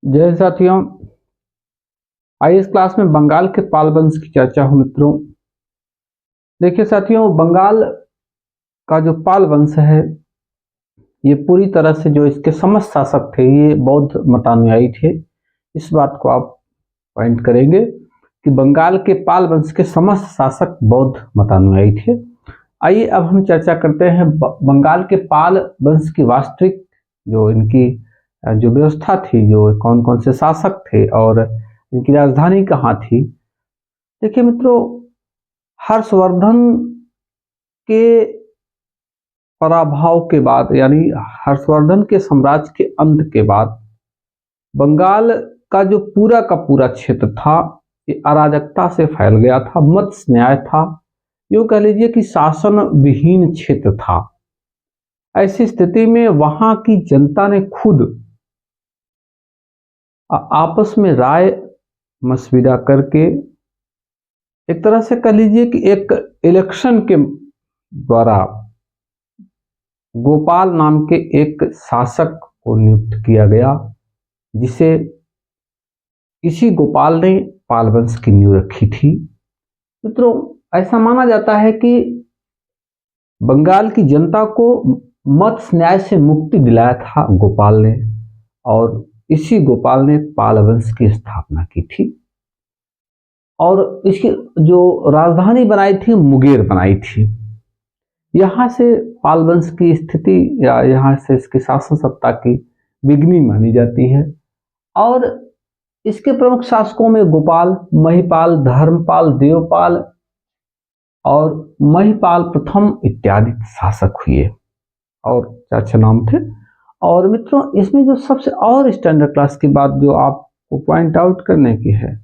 जय साथियों, आइए इस क्लास में बंगाल के पाल वंश की चर्चा हो मित्रों। देखिए साथियों, बंगाल का जो पाल वंश है ये पूरी तरह से जो इसके समस्त शासक थे ये बौद्ध मतानुयायी थे। इस बात को आप पॉइंट करेंगे कि बंगाल के पाल वंश के समस्त शासक बौद्ध मतानुयायी थे। आइए अब हम चर्चा करते हैं बंगाल के पाल वंश की वास्तविक जो इनकी जो व्यवस्था थी, जो कौन कौन से शासक थे और इनकी राजधानी कहाँ थी। देखिए मित्रों, हर्षवर्धन के पराभव के बाद यानी हर्षवर्धन के साम्राज्य के अंत के बाद बंगाल का जो पूरा का पूरा क्षेत्र था ये अराजकता से फैल गया था, मत न्याय था, यूं कह लीजिए कि शासन विहीन क्षेत्र था। ऐसी स्थिति में वहां की जनता ने खुद आपस में राय मशविरा करके एक तरह से कह लीजिए कि एक इलेक्शन के द्वारा गोपाल नाम के एक शासक को नियुक्त किया गया, जिसे इसी गोपाल ने पाल वंश की नींव रखी थी। मित्रों, ऐसा माना जाता है कि बंगाल की जनता को मत न्याय से मुक्ति दिलाया था गोपाल ने, और इसी गोपाल ने पाल वंश की स्थापना की थी और इसकी जो राजधानी बनाई थी मुंगेर बनाई थी। यहाँ से पाल वंश की स्थिति या यहाँ से इसकी शासन सत्ता की बिगनी मानी जाती है। और इसके प्रमुख शासकों में गोपाल, महिपाल, धर्मपाल, देवपाल और महिपाल प्रथम इत्यादि शासक हुए और चार नाम थे। और मित्रों, इसमें जो सबसे और स्टैंडर्ड क्लास की बात जो आपको पॉइंट आउट करने की है,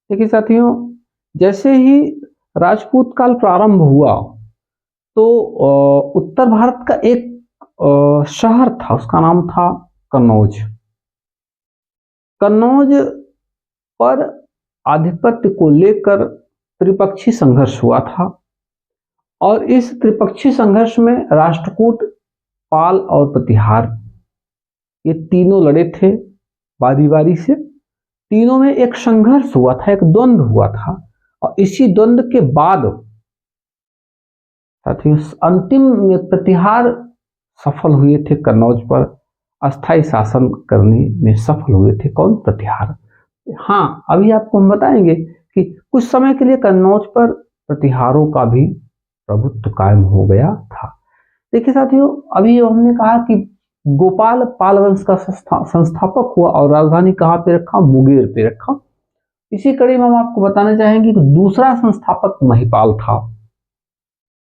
देखिए साथियों, जैसे ही राजपूत काल प्रारंभ हुआ तो उत्तर भारत का एक शहर था, उसका नाम था कन्नौज। कन्नौज पर आधिपत्य को लेकर त्रिपक्षी संघर्ष हुआ था और इस त्रिपक्षी संघर्ष में राष्ट्रकूट, पाल और प्रतिहार ये तीनों लड़े थे बारी बारी से। तीनों में एक संघर्ष हुआ था, एक द्वंद्व हुआ था और इसी द्वंद्व के बाद साथियों अंतिम में प्रतिहार सफल हुए थे, कन्नौज पर अस्थायी शासन करने में सफल हुए थे। कौन? प्रतिहार। हाँ, अभी आपको हम बताएंगे कि कुछ समय के लिए कन्नौज पर प्रतिहारों का भी प्रभुत्व कायम हो गया था। देखिए साथियों, अभी हमने कहा कि गोपाल पाल वंश का संस्थापक हुआ और राजधानी कहाँ पे रखा? मुंगेर पे रखा। इसी कड़ी में हम आपको बताना चाहेंगे कि दूसरा संस्थापक महिपाल था।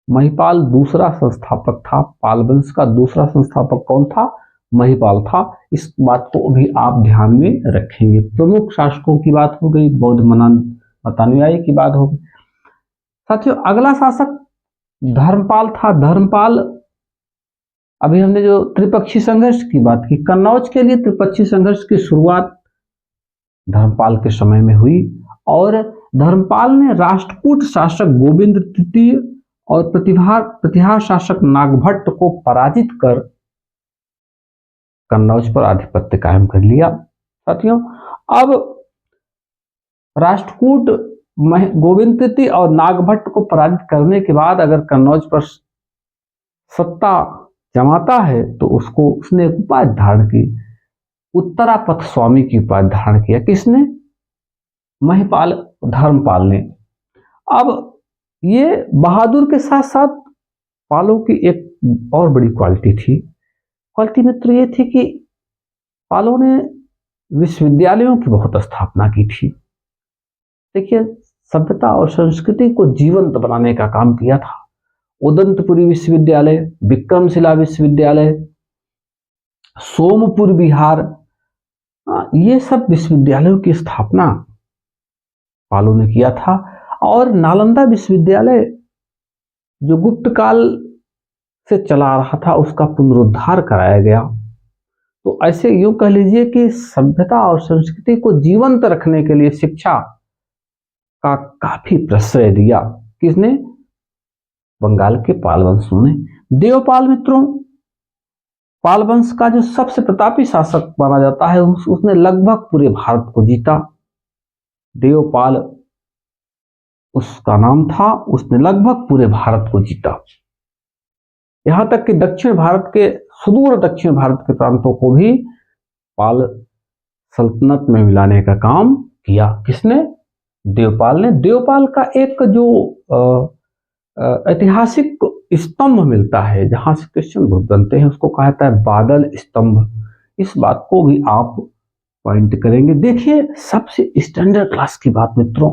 महिपाल दूसरा संस्थापक था। पाल वंश का दूसरा संस्थापक कौन था? महिपाल था। इस बात को भी आप ध्यान में रखेंगे। प्रमुख शासकों की बात हो गई, बौद्ध मतानुयायी की बात हो गई। साथियों, अगला शासक धर्मपाल था। धर्मपाल, अभी हमने जो त्रिपक्षी संघर्ष की बात की, कन्नौज के लिए त्रिपक्षी संघर्ष की शुरुआत धर्मपाल के समय में हुई और धर्मपाल ने राष्ट्रकूट शासक गोविंद तृतीय और प्रतिहार शासक नागभट्ट को पराजित कर कन्नौज पर आधिपत्य कायम कर लिया। साथियों, अब राष्ट्रकूट गोविंद तृतीय और नागभट्ट को पराजित करने के बाद अगर कन्नौज पर सत्ता जमाता है तो उसने एक उपाधि धारण की, उत्तरापथ स्वामी की उपाधि धारण किया। किसने? महिपाल, धर्मपाल ने। अब ये बहादुर के साथ साथ पालों की एक और बड़ी क्वालिटी थी। क्वालिटी मित्र ये थी कि पालों ने विश्वविद्यालयों की बहुत स्थापना की थी। देखिए, सभ्यता और संस्कृति को जीवंत बनाने का काम किया था। उदंतपुरी विश्वविद्यालय, विक्रमशिला विश्वविद्यालय, सोमपुर बिहार, ये सब विश्वविद्यालयों की स्थापना पालों ने किया था। और नालंदा विश्वविद्यालय जो गुप्त काल से चला रहा था उसका पुनरुद्धार कराया गया। तो ऐसे यूं कह लीजिए कि सभ्यता और संस्कृति को जीवंत रखने के लिए शिक्षा का काफी प्रश्रय दिया। किसने? बंगाल के पाल वंशों ने। देवपाल मित्रों, पाल वंश का जो सबसे प्रतापी शासक माना जाता है, उसने लगभग पूरे भारत को जीता। देवपाल उसका नाम था। उसने लगभग पूरे भारत को जीता, यहां तक कि दक्षिण भारत के, सुदूर दक्षिण भारत के प्रांतों को भी पाल सल्तनत में मिलाने का काम किया। किसने? देवपाल ने। देवपाल का एक जो ऐतिहासिक स्तंभ मिलता है जहां से क्रिश्चियन बुद्ध बनते हैं, उसको कहा जाता है बादल स्तंभ। इस बात को भी आप पॉइंट करेंगे। देखिए, सबसे स्टैंडर्ड क्लास की बात मित्रों,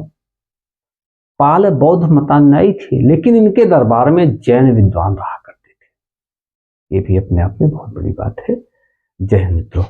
पाल बौद्ध मतानुयायी थे, लेकिन इनके दरबार में जैन विद्वान रहा करते थे। ये भी अपने आप में बहुत बड़ी बात है। जय हिंद मित्रों।